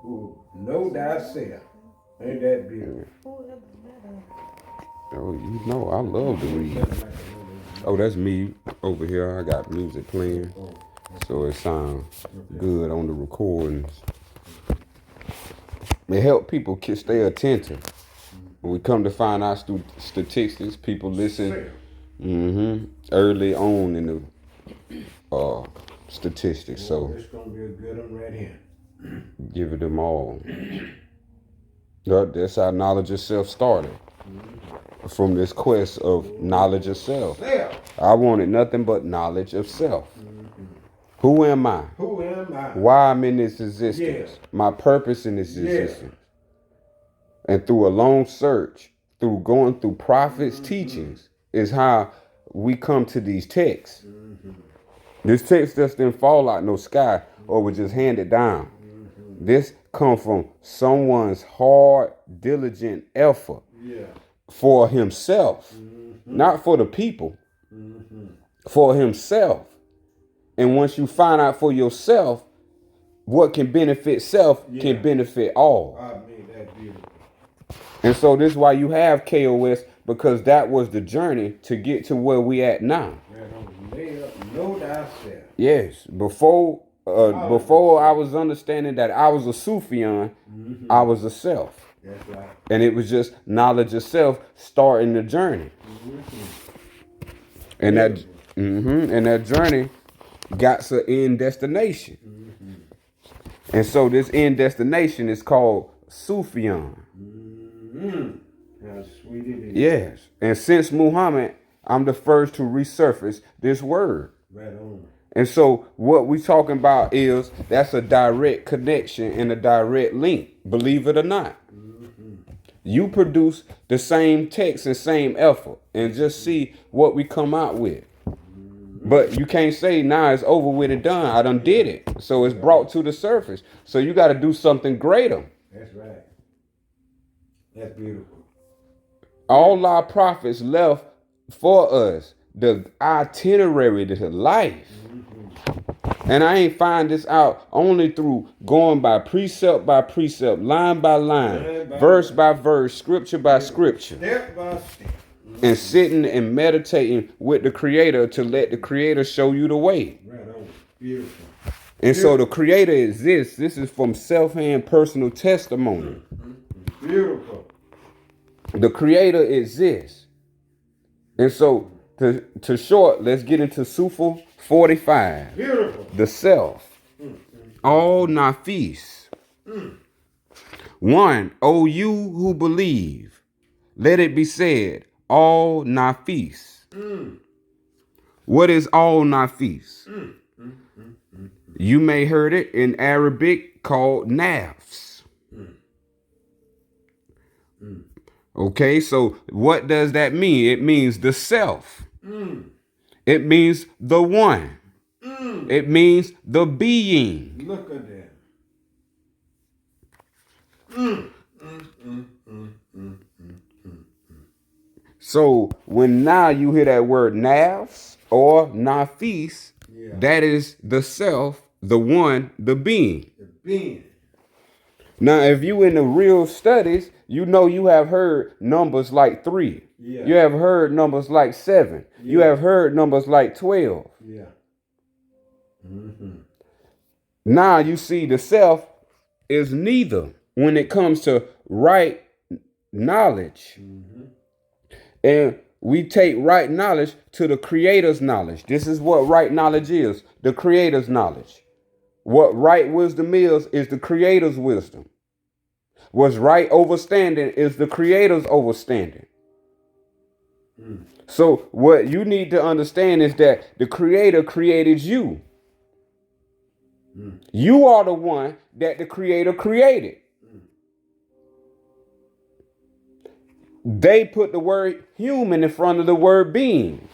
Know thyself. Ain't that beautiful? Oh, you know, I love to read. Oh, that's me over here. I got music playing, so it sounds good on the recordings. It help people stay attentive. When we come to find out statistics, people listen early on in the statistics. So It's gonna be a good one right here. give it them all. That's how knowledge of self started. From this quest of knowledge of self. I wanted nothing but knowledge of self. Who am I? Who am I? Why I'm in this existence. Yeah. My purpose in this existence. And through a long search, through going through prophets' teachings, is how we come to these texts. This text just didn't fall out no sky or was just handed down. This come from someone's hard, diligent effort for himself, not for the people, for himself. And once you find out for yourself, what can benefit self can benefit all. I mean, that's beautiful. And so this is why you have KOS, because that was the journey to get to where we at now. Know thyself. Yes, before I was understanding that I was a Sufian, I was a self. That's right. And it was just knowledge of self starting the journey. And that journey got to end destination. And so this end destination is called Sufian. How sweet it is. Yes. And since Muhammad, I'm the first to resurface this word. Right on. And so what we talking about is that's a direct connection and a direct link, believe it or not. You produce the same text and same effort and just see what we come out with. But you can't say, nah, it's over with and done. I done did it. So it's brought to the surface. So you got to do something greater. That's right. That's beautiful. All our prophets left for us the itinerary to life. And I ain't find this out only through going by precept, line by line, verse by verse, scripture by scripture. Step by step. And sitting and meditating with the Creator to let the Creator show you the way. Right on. Beautiful. And so the Creator exists. This is from self-hand personal testimony. Beautiful. The Creator exists. And so to short, let's get into Sufa 45. Beautiful. The self. All nafis. 1. O you who believe, let it be said, all nafis. What is all nafis? You may heard it in Arabic called nafs. Okay, so what does that mean? It means the self. It means the one. It means the being. Look at that. So when now you hear that word nafs or nafis, that is the self, the one, the being. The being. Now, if you in the real studies, you know you have heard numbers like 3. Yeah. You have heard numbers like 7. Yeah. You have heard numbers like 12. Yeah. Now you see the self is neither when it comes to right knowledge. And we take right knowledge to the Creator's knowledge. This is what right knowledge is, the Creator's knowledge. What right wisdom is the Creator's wisdom. What's right overstanding is the Creator's overstanding. So what you need to understand is that the Creator created you. You are the one that the Creator created. They put the word human in front of the word being.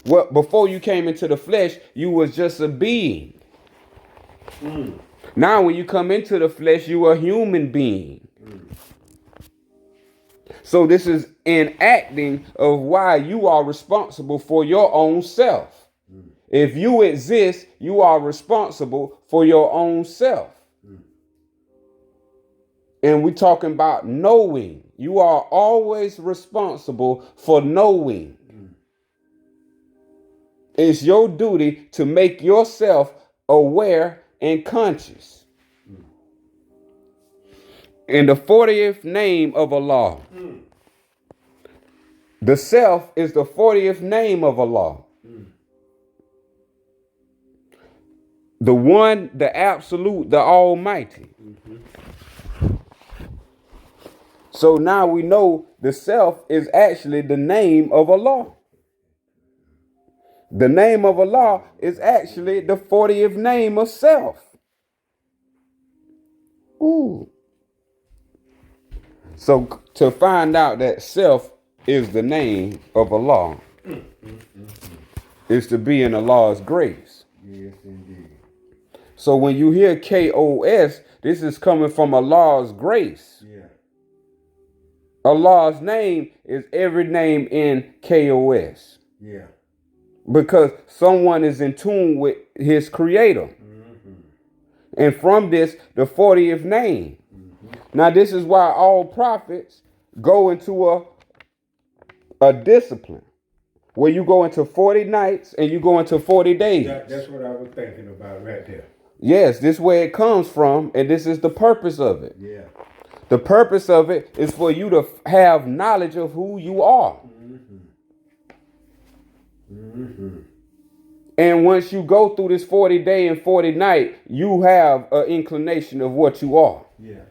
Well, before you came into the flesh, you was just a being. Now when you come into the flesh, you are a human being. So this is enacting of why you are responsible for your own self. If you exist, you are responsible for your own self. And we're talking about knowing. You are always responsible for knowing. It's your duty to make yourself aware and conscious. In the 40th name of Allah. The self is the 40th name of Allah. The one, the absolute, the almighty. So now we know the self is actually the name of Allah. The name of Allah is actually the 40th name of self. Ooh. So to find out that self is the name of Allah is to be in Allah's grace. Yes, indeed. So when you hear KOS, this is coming from Allah's grace. Yeah. Allah's name is every name in KOS. Yeah. Because someone is in tune with his creator. And from this, the 40th name. Now, this is why all prophets go into a discipline where you go into 40 nights and you go into 40 days. That's what I was thinking about right there. Yes, this is where it comes from, and this is the purpose of it. Yeah. The purpose of it is for you to have knowledge of who you are. And once you go through this 40-day and 40-night, you have an inclination of what you are. Yeah.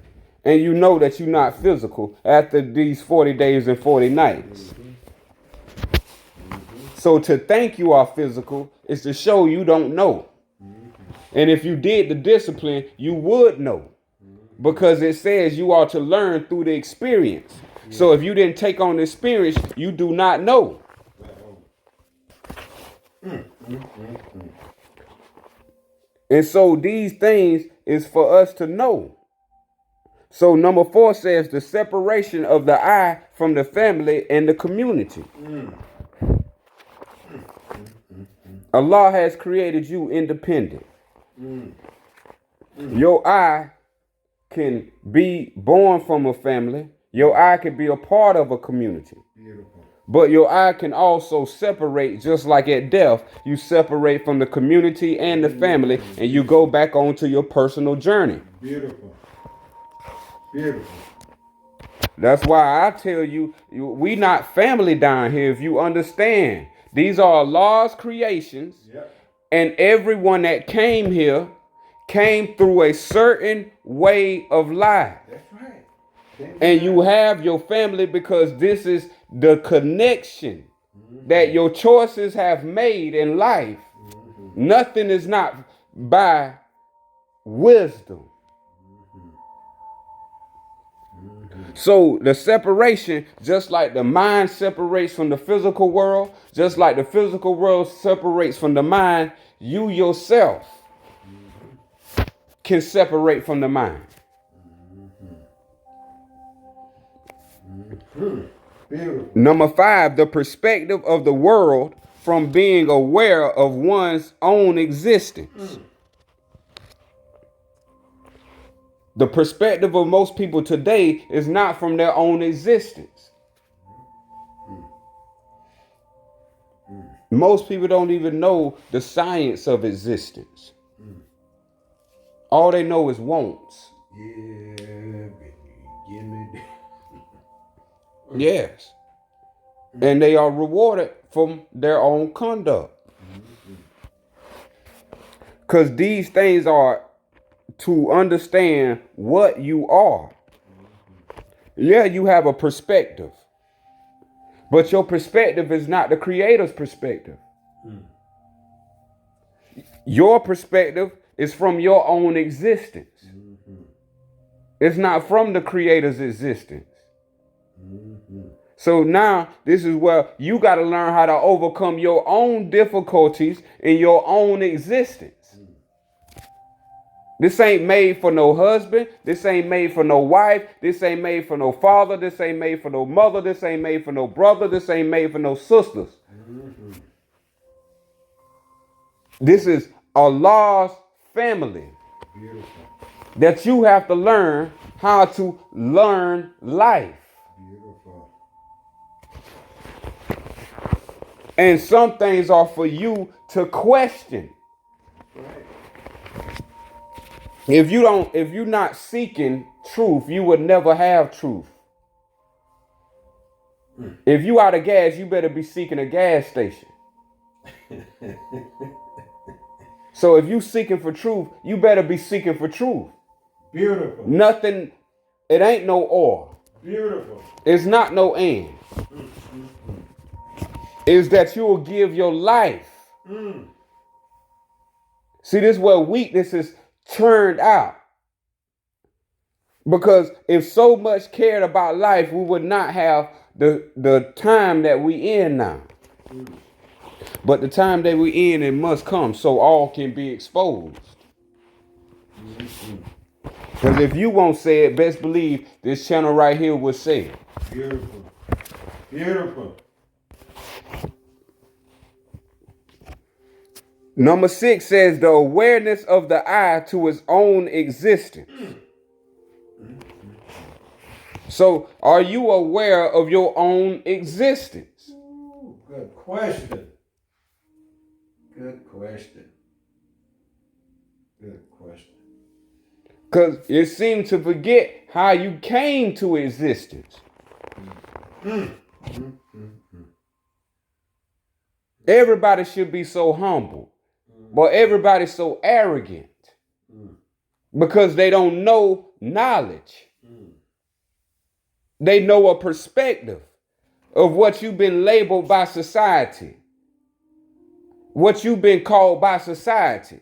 And you know that you're not physical after these 40 days and 40 nights. So to think you are physical is to show you don't know. And if you did the discipline, you would know. Because it says you are to learn through the experience. So if you didn't take on the experience, you do not know. And so these things is for us to know. So number 4 says the separation of the I from the family and the community. Allah has created you independent. Your I can be born from a family. Your I can be a part of a community. Beautiful. But your I can also separate, just like at death, you separate from the community and the family, and you go back onto your personal journey. Beautiful. Beautiful. That's why I tell you, we not family down here, if you understand. These are Allah's creations, and everyone that came here came through a certain way of life. That's right. And you have your family because this is the connection that your choices have made in life. Nothing is not by wisdom. So the separation, just like the mind separates from the physical world, just like the physical world separates from the mind, you yourself can separate from the mind. Number 5, the perspective of the world from being aware of one's own existence. The perspective of most people today is not from their own existence. Most people don't even know the science of existence. All they know is wants. Yeah, baby. Give me that. Yes. And they are rewarded from their own conduct. Because these things are to understand what you are. Yeah, you have a perspective. But your perspective is not the Creator's perspective. Your perspective is from your own existence. It's not from the Creator's existence. So now this is where you got to learn how to overcome your own difficulties in your own existence. This ain't made for no husband. This ain't made for no wife. This ain't made for no father. This ain't made for no mother. This ain't made for no brother. This ain't made for no sisters. This is Allah's family. Beautiful. That you have to learn how to learn life. Beautiful. And some things are for you to question. Right. If you're not seeking truth, you would never have truth. If you out of gas, you better be seeking a gas station. So if you seeking for truth, you better be seeking for truth. Beautiful. Nothing, it ain't no or. Beautiful. It's not no and. Is that you will give your life. See, this is where weakness is turned out. Because if so much cared about life, we would not have the time that we in now. But the time that we in, it must come so all can be exposed. Because if you won't say it, best believe this channel right here will say it. Beautiful. Beautiful. Number 6 says the awareness of the I to its own existence. So are you aware of your own existence? Ooh, good question. Good question. Good question. Because you seem to forget how you came to existence. Everybody should be so humble, but everybody's so arrogant because they don't know knowledge. They know a perspective of what you've been labeled by society, what you've been called by society.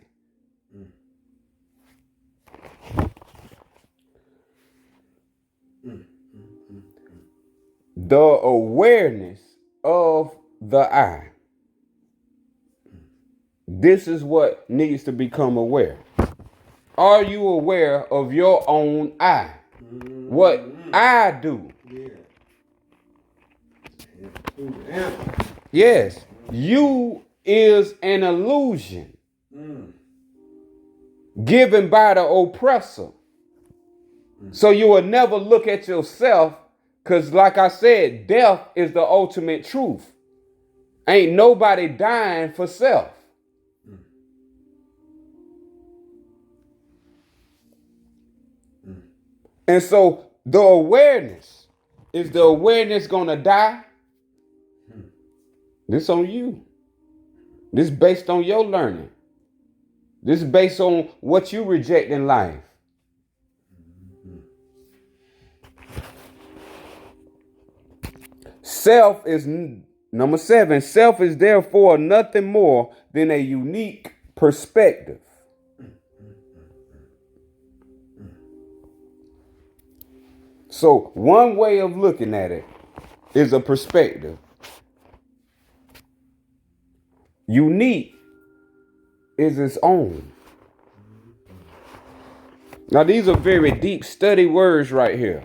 The awareness of the I. This is what needs to become aware. Are you aware of your own I? What I do? Yeah. Yes, you is an illusion given by the oppressor. So you will never look at yourself, because like I said, death is the ultimate truth. Ain't nobody dying for self. And so the awareness, is the awareness gonna die? This on you. This based on your learning. This is based on what you reject in life. Self is number 7. Self is therefore nothing more than a unique perspective. So one way of looking at it is a perspective. Unique is its own. Now these are very deep study words right here.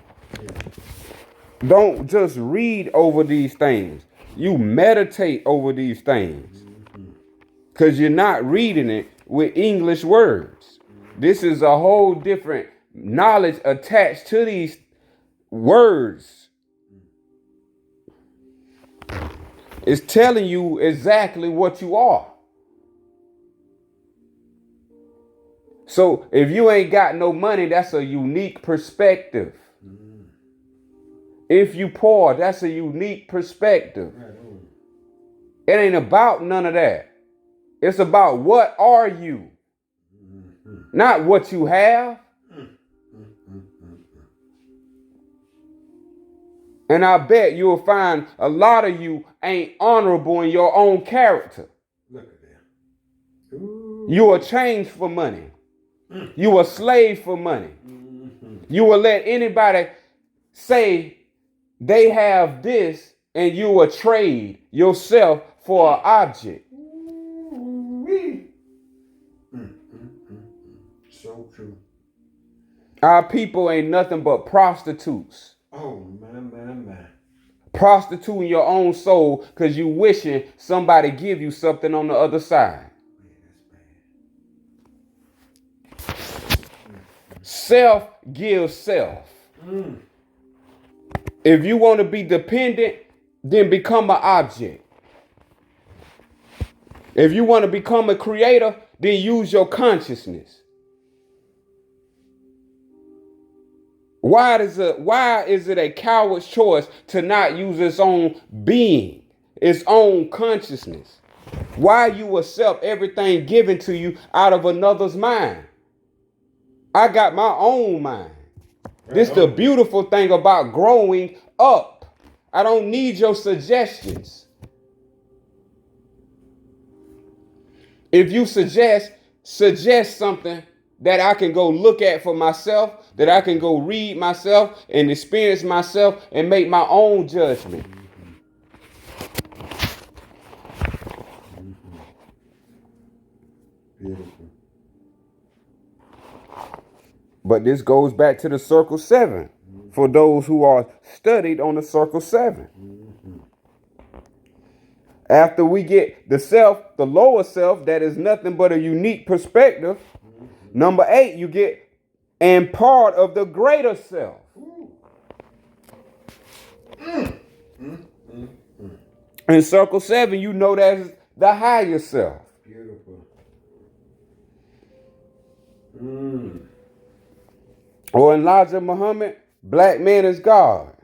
Don't just read over these things. You meditate over these things. Because you're not reading it with English words. This is a whole different knowledge attached to these words. It's telling you exactly what you are. So if you ain't got no money, that's a unique perspective. If you poor, that's a unique perspective. It ain't about none of that. It's about what are you, not what you have. And I bet you'll find a lot of you ain't honorable in your own character. Look at that. Ooh. You are changed for money. You a slave for money. You will let anybody say they have this and you will trade yourself for an object. So true. Our people ain't nothing but prostitutes. Oh, man. Prostituting your own soul because you wishing somebody give you something on the other side. Man, that's Self gives self. If you want to be dependent, then become an object. If you want to become a creator, then use your consciousness. Why is it a coward's choice to not use its own being, its own consciousness? Why you accept everything given to you out of another's mind? I got my own mind. This is the beautiful thing about growing up. I don't need your suggestions. If you suggest something that I can go look at for myself, that I can go read myself and experience myself and make my own judgment. Beautiful. But this goes back to the circle 7 for those who are studied on the circle 7. After we get the self, the lower self, that is nothing but a unique perspective. Number 8, you get and part of the greater self. In circle 7, you know that's the higher self. Beautiful. Or in Elijah Muhammad, black man is God.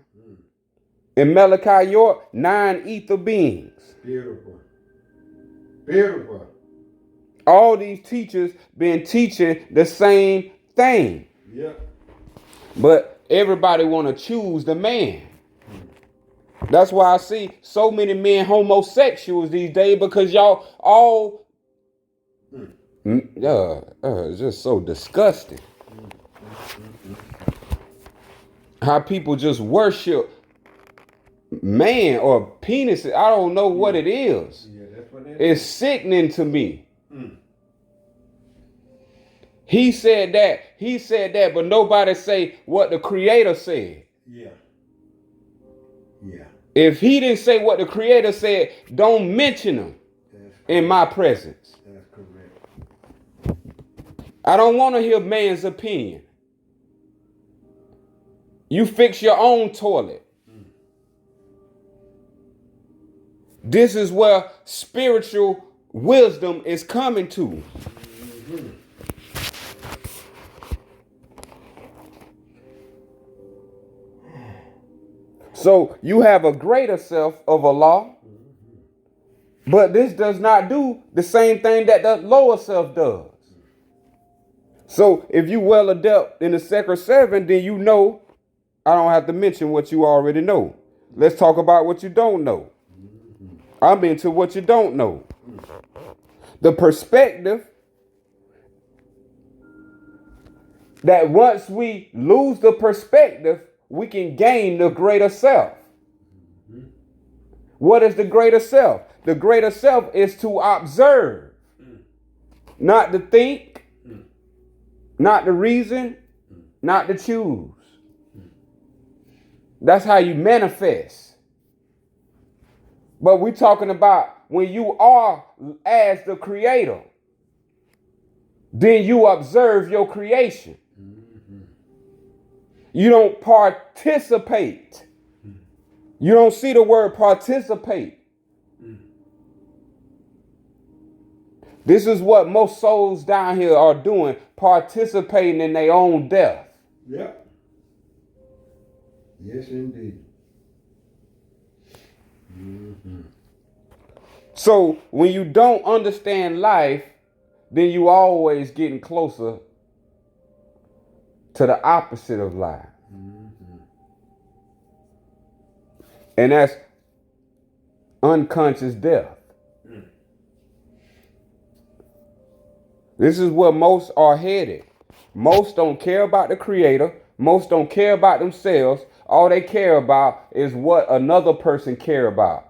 In Malachi York, 9 ether beings. Beautiful. Beautiful. All these teachers been teaching the same thing. Yeah. But everybody want to choose the man. That's why I see so many men homosexuals these days, because y'all all it's just so disgusting. How people just worship man or penises. I don't know what it is. Yeah, that's what it It's sickening to me. He said that, but nobody say what the Creator said. Yeah. Yeah. If he didn't say what the Creator said, don't mention him in my presence. That's correct. I don't want to hear man's opinion. You fix your own toilet. This is where spiritual wisdom is coming to. So you have a greater self of Allah, but this does not do the same thing that the lower self does. So if you well adept in the second 7, then you know I don't have to mention what you already know. Let's talk about what you don't know. I'm into what you don't know. The perspective that once we lose the perspective, we can gain the greater self. What is the greater self? The greater self is to observe, not to think, not to reason, not to choose. That's how you manifest. But we're talking about when you are as the creator, then you observe your creation. You don't participate. You don't see the word participate. This is what most souls down here are doing, participating in their own death. Yeah. Yes, indeed. So when you don't understand life, then you always getting closer to the opposite of life. And that's unconscious death. This is where most are headed. Most don't care about the Creator. Most don't care about themselves. All they care about is what another person care about.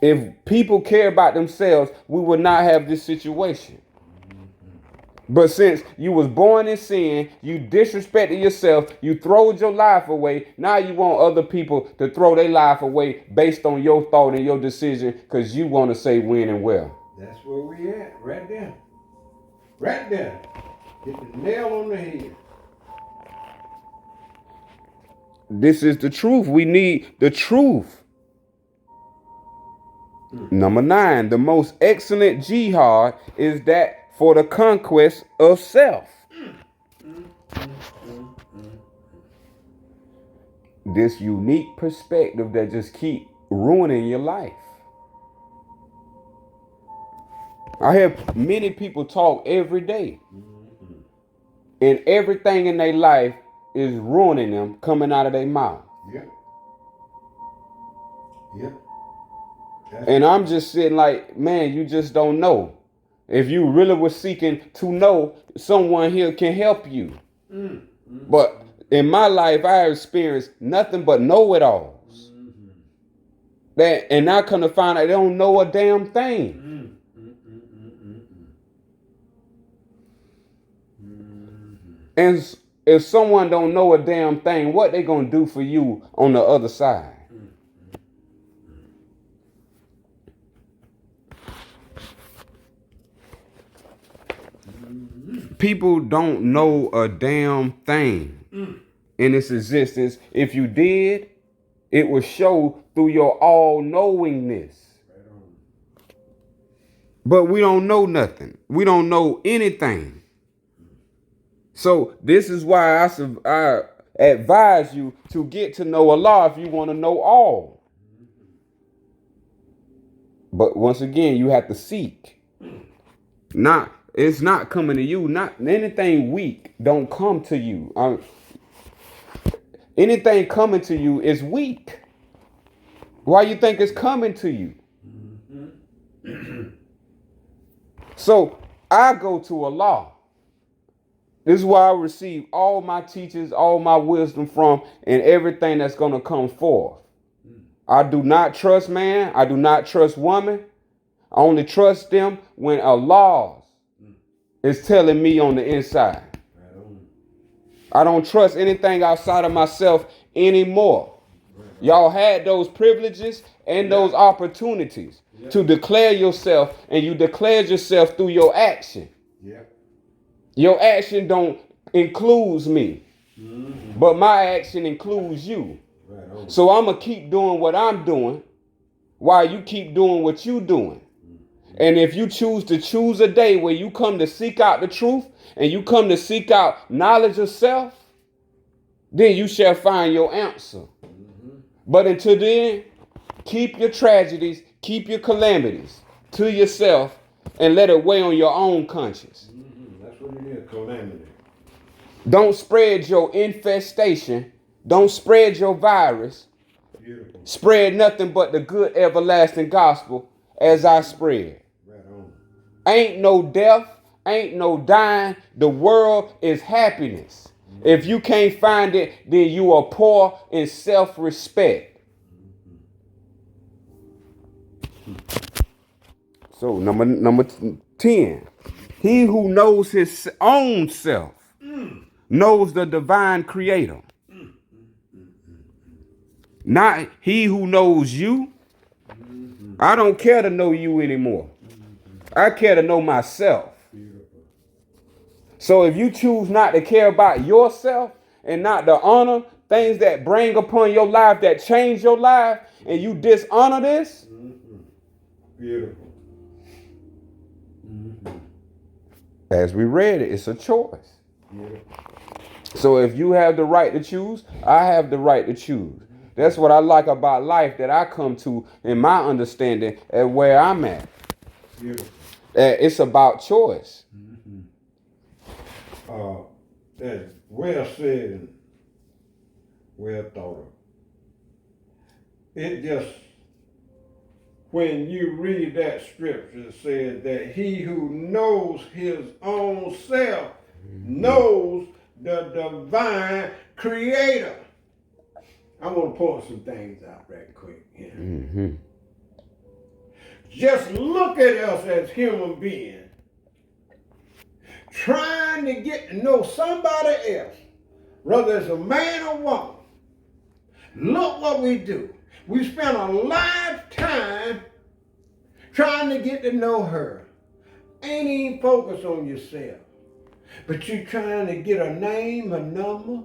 If people care about themselves, we would not have this situation. But since you was born in sin, you disrespected yourself, you throwed your life away, now you want other people to throw their life away based on your thought and your decision because you want to say when and where. That's where we at, right there. Right there. Hit the nail on the head. This is the truth. We need the truth. Number 9, the most excellent jihad is that for the conquest of self. This unique perspective that just keep ruining your life. I hear many people talk every day, and everything in their life is ruining them coming out of their mouth. Yep. Yep. And I'm just sitting like, man, you just don't know. If you really were seeking to know, someone here can help you. But in my life, I have experienced nothing but know-it-alls. That, and I come to find out they don't know a damn thing. And if someone don't know a damn thing, what they gonna do for you on the other side? People don't know a damn thing in its existence. If you did, it would show through your all-knowingness. But we don't know nothing. We don't know anything. So this is why I advise you to get to know Allah if you want to know all. But once again, you have to seek. It's not coming to you. Not anything weak don't come to you. Anything coming to you is weak. Why you think it's coming to you? So I go to Allah. This is where I receive all my teachers, all my wisdom from, and everything that's going to come forth. I do not trust man. I do not trust woman. I only trust them when Allah is telling me on the inside. I don't trust anything outside of myself anymore. Y'all had those privileges and those opportunities to declare yourself, and you declared yourself through your action. Your action don't includes me, but my action includes you. So I'm going to keep doing what I'm doing while you keep doing what you're doing. And if you choose a day where you come to seek out the truth and you come to seek out knowledge of self, then you shall find your answer. But until then, keep your tragedies, keep your calamities to yourself and let it weigh on your own conscience. That's what it is, calamity. Don't spread your infestation. Don't spread your virus. Beautiful. Spread nothing but the good everlasting gospel as I spread. Right on. Ain't no death, ain't no dying. The world is happiness. If you can't find it, then you are poor in self-respect. So number 10. He who knows his own self knows the divine creator. Not he who knows you. I don't care to know you anymore. I care to know myself. So if you choose not to care about yourself and not to honor things that bring upon your life, that change your life, and you dishonor this, beautiful. As we read it, it's a choice. Beautiful. So if you have the right to choose, I have the right to choose. That's what I like about life, that I come to in my understanding at where I'm at. Beautiful. It's about choice. That's well said and well thought of. It just, when you read that scripture, it says that he who knows his own self knows the divine creator. I'm going to point some things out right quick here. Just look at us as human beings, trying to get to know somebody else, whether it's a man or woman. Look what we do. We spend a lifetime trying to get to know her. Ain't even focused on yourself. But you trying to get a name, a number.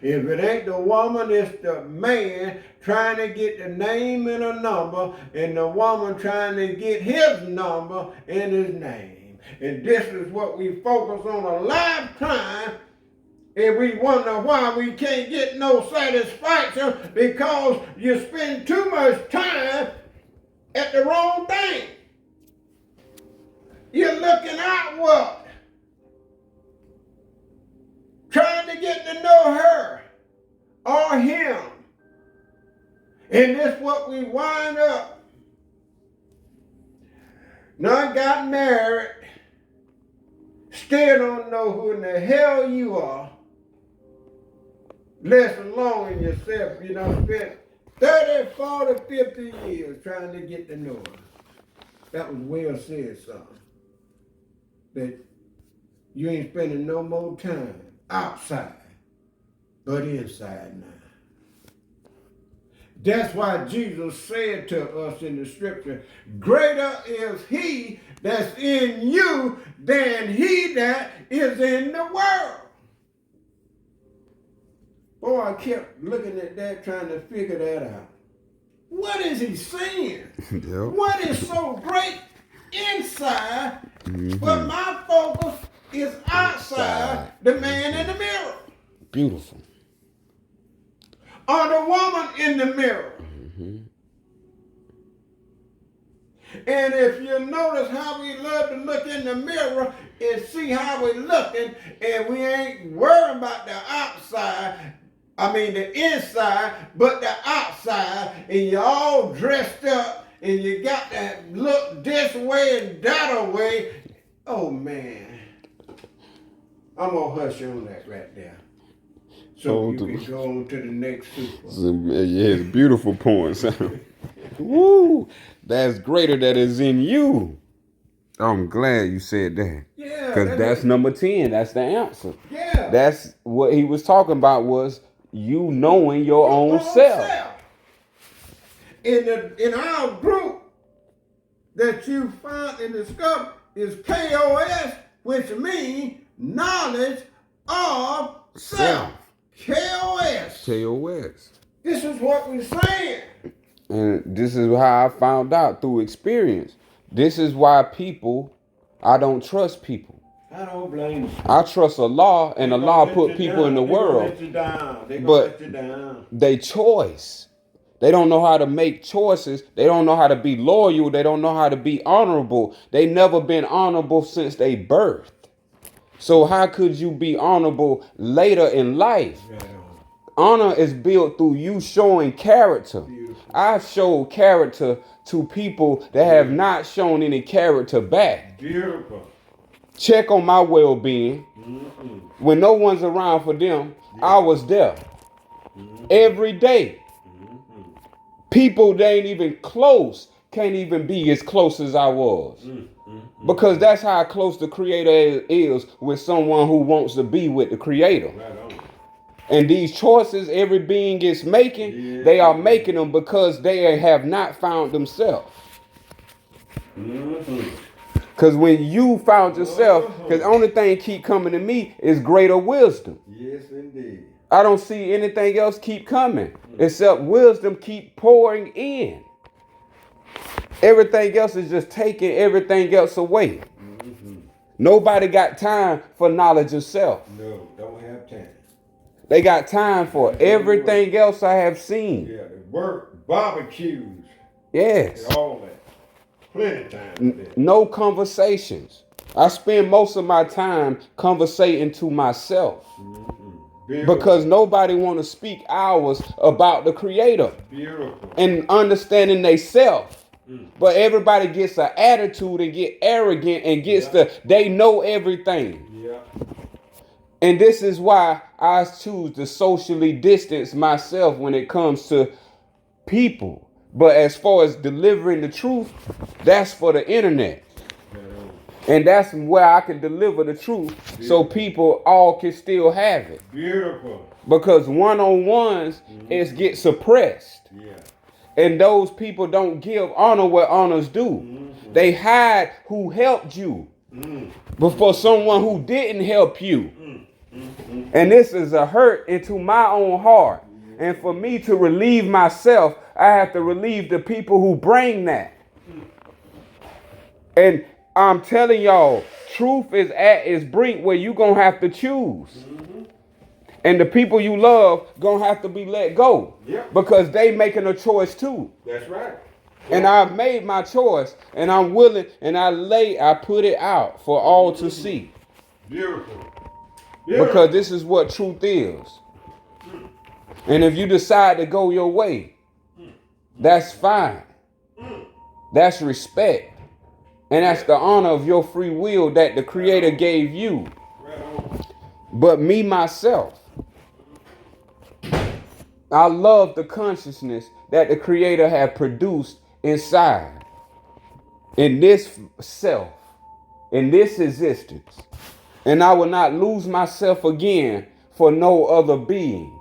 If it ain't the woman, it's the man trying to get the name and a number, and the woman trying to get his number and his name. And this is what we focus on a lifetime, and we wonder why we can't get no satisfaction, because you spend too much time at the wrong thing. You're looking outward, trying to get to know her or him. And that's what we wind up. Now I got married, still don't know who in the hell you are, less alone in yourself. You know, spent 30, 40, 50 years trying to get to know her. That was well said, son. That you ain't spending no more time outside, but inside now. That's why Jesus said to us in the scripture, greater is he that's in you than he that is in the world. Boy, I kept looking at that, trying to figure that out. What is he saying? Yep. What is so great inside, but my focus is outside the man in the mirror? Beautiful. Or the woman in the mirror. And if you notice how we love to look in the mirror and see how we're looking, and we ain't worrying about the outside, the inside, but the outside, and you're all dressed up, and you got to look this way and that way. Oh man, I'm gonna hush on that right there. So you can go on to the next Sufa. Yeah, it's beautiful points. Woo! That's greater that is in you. I'm glad you said that. Yeah. Because that's number 10. That's the answer. Yeah. That's what he was talking about, was you knowing your own self. In our group that you find and discover is KOS, which means knowledge of self. KOS. KOS. This is what we're saying. And this is how I found out through experience. This is why I don't trust people. I don't blame you. I trust Allah, and Allah put people in the world. Let you down. They but let you down. They choice. They don't know how to make choices. They don't know how to be loyal. They don't know how to be honorable. They never been honorable since they birthed. So how could you be honorable later in life? Honor is built through you showing character. Beautiful. I've showed character to people that have not shown any character back. Beautiful. Check on my well-being. When no one's around for them, I was there. Every day. People that ain't even close can't even be as close as I was. Because that's how close the Creator is with someone who wants to be with the Creator. Right on. And these choices every being is making, they are making them because they have not found themselves. Because when you found yourself, because the only thing keep coming to me is greater wisdom. Yes, indeed. I don't see anything else keep coming except wisdom keep pouring in. Everything else is just taking everything else away. Nobody got time for knowledge of self. No, don't have time. They got time for everything else I have seen. Yeah, the work, barbecues. Yes. All that. Plenty of time for that. No conversations. I spend most of my time conversating to myself. Because nobody want to speak hours about the Creator. Beautiful. And understanding they self. But everybody gets an attitude and get arrogant and gets they know everything. Yeah. And this is why I choose to socially distance myself when it comes to people. But as far as delivering the truth, that's for the internet. And that's where I can deliver the truth. Beautiful. So people all can still have it. Beautiful. Because one-on-ones is get suppressed. Yeah. And those people don't give honor where honors due. They hide who helped you before someone who didn't help you. And this is a hurt into my own heart. And for me to relieve myself, I have to relieve the people who bring that. And I'm telling y'all, truth is at its brink where you're going to have to choose. And the people you love going to have to be let go. Yep. Because they making a choice too. That's right. And I've made my choice, and I'm willing, and I put it out for all to see. Beautiful. Because this is what truth is. And if you decide to go your way, that's fine. That's respect. And that's the honor of your free will that the Creator gave you. But me, myself, I love the consciousness that the Creator had produced inside, in this self, in this existence. And I will not lose myself again for no other being.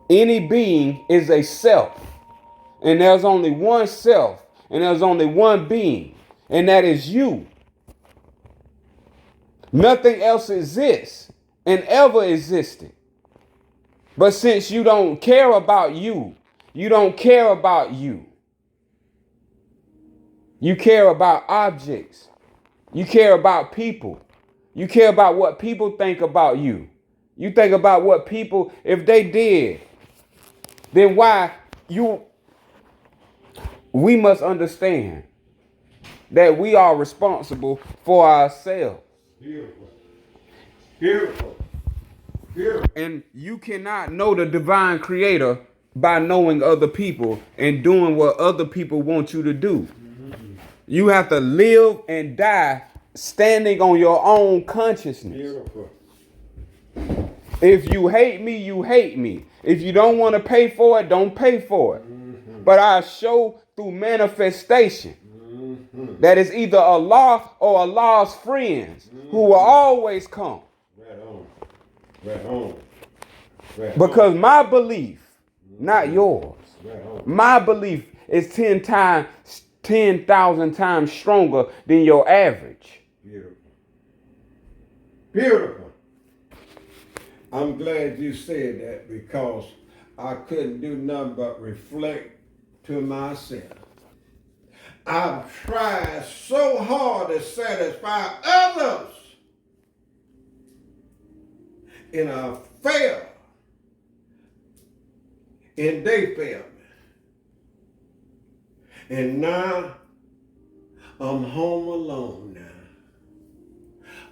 Any being is a self. And there's only one self. And there's only one being. And that is you. Nothing else exists and ever existed. But since you don't care about you, you don't care about you. You care about objects. You care about people. You care about what people think about you. You think about what people, if they did, then we must understand that we are responsible for ourselves. Beautiful. Beautiful. Beautiful. And you cannot know the divine Creator by knowing other people and doing what other people want you to do. You have to live and die standing on your own consciousness. Beautiful. If you hate me, you hate me. If you don't want to pay for it, don't pay for it. But I show through manifestation that it's either Allah or Allah's friends who will always come. Right on. Right on. Right Because my belief, not yours, my belief is 10,000 times stronger than your average. Beautiful. Beautiful. I'm glad you said that because I couldn't do nothing but reflect to myself. I've tried so hard to satisfy others, and I failed, and they failed me. And now I'm home alone now.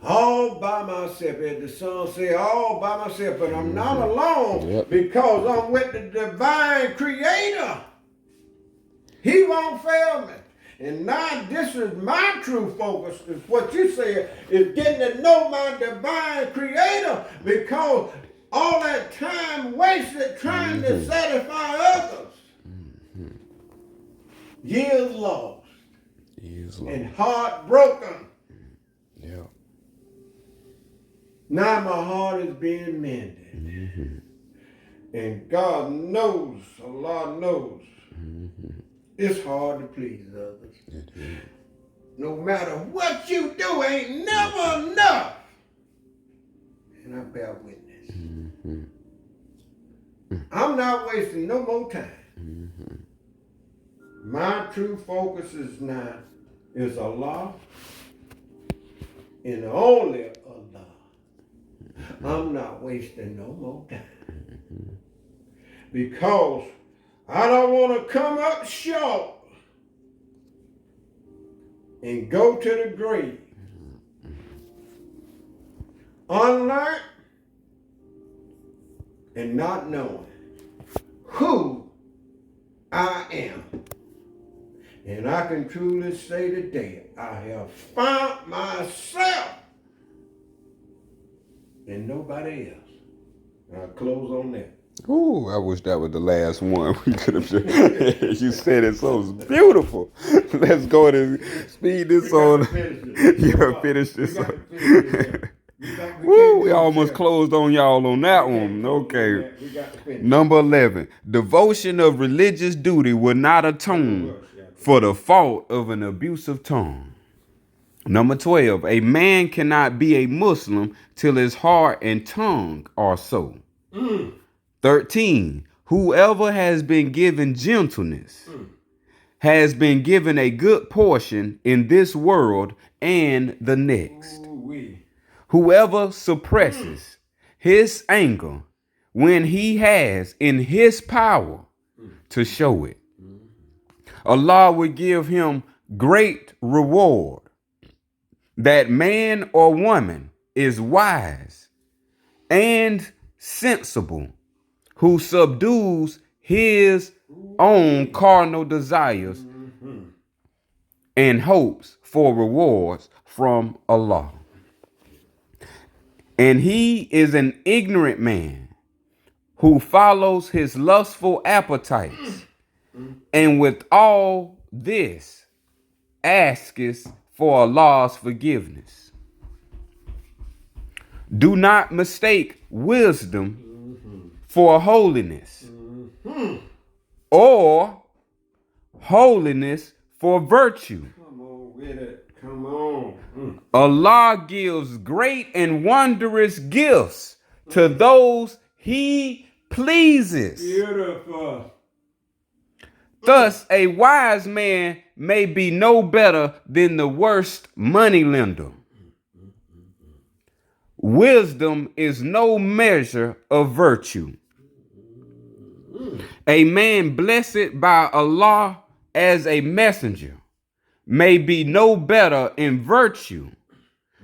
All by myself, as the song said, all by myself, but I'm not alone because I'm with the divine Creator. He won't fail me. And now this is my true focus, is what you said, is getting to know my divine Creator, because all that time wasted trying to satisfy others, years lost, and heart broken. Yeah. Now my heart is being mended. And God knows, Allah knows, it's hard to please others. No matter what you do, ain't never enough. And I bear witness. I'm not wasting no more time. My true focus is now is Allah and only Allah. I'm not wasting no more time. Because I don't want to come up short and go to the grave unlearned and not knowing who I am. And I can truly say today, I have found myself and nobody else. I'll close on that. Ooh, I wish that was the last one. We could have. You said it so beautiful. Let's go and speed this on. Finish it. Yeah, finish this. You got to finish it. Woo, we almost closed on y'all on that one. Okay. We got to finish. Number 11. Devotion of religious duty will not atone for the fault of an abusive tongue. Number 12. A man cannot be a Muslim till his heart and tongue are so. 13. Whoever has been given gentleness has been given a good portion in this world and the next. Whoever suppresses his anger when he has in his power to show it, Allah will give him great reward. That man or woman is wise and sensible, who subdues his own carnal desires and hopes for rewards from Allah. And he is an ignorant man who follows his lustful appetites, and with all this asketh for Allah's forgiveness. Do not mistake wisdom for holiness, or holiness for virtue. Come on with it. Come on. Allah gives great and wondrous gifts to those he pleases. Beautiful. Thus, a wise man may be no better than the worst moneylender. Wisdom is no measure of virtue. A man blessed by Allah as a messenger may be no better in virtue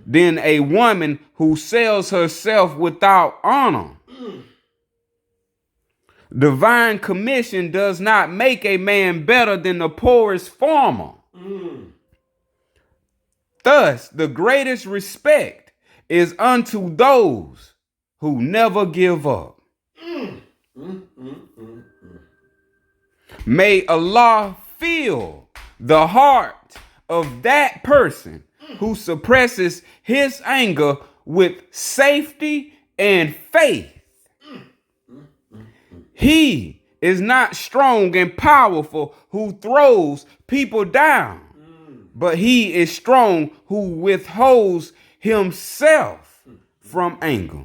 than a woman who sells herself without honor. Divine commission does not make a man better than the poorest farmer. Thus, the greatest respect is unto those who never give up. May Allah fill the heart of that person who suppresses his anger with safety and faith. He is not strong and powerful who throws people down, but he is strong who withholds himself from anger.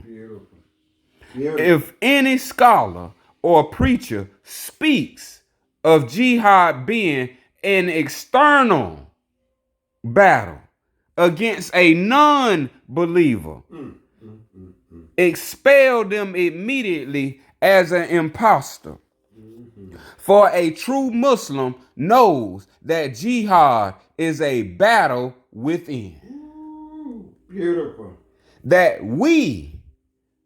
If any scholar or preacher speaks of jihad being an external battle against a non-believer, expel them immediately as an impostor. For a true Muslim knows that jihad is a battle within. Beautiful. That we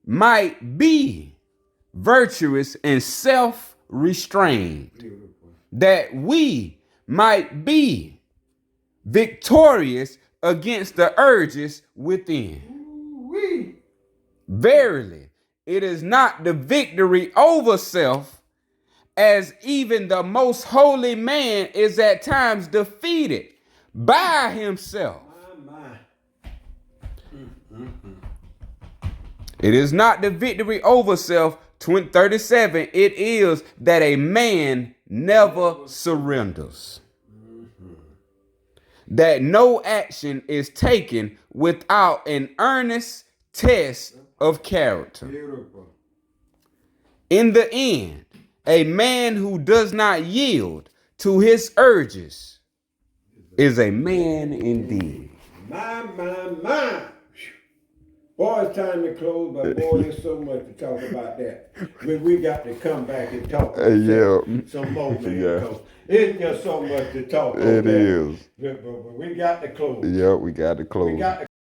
might be virtuous and self-restrained. That we might be victorious against the urges within. Verily, it is not the victory over self, as even the most holy man is at times defeated by himself. It is not the victory over self. 37, it is that a man never surrenders. That no action is taken without an earnest test of character. Beautiful. In the end, a man who does not yield to his urges is a man indeed. My. Boy, it's time to close, but boy, there's so much to talk about that. We got to come back and talk some more, man. Because it's just so much to talk about. It is. But we got to close. Yeah, we got to close. We got to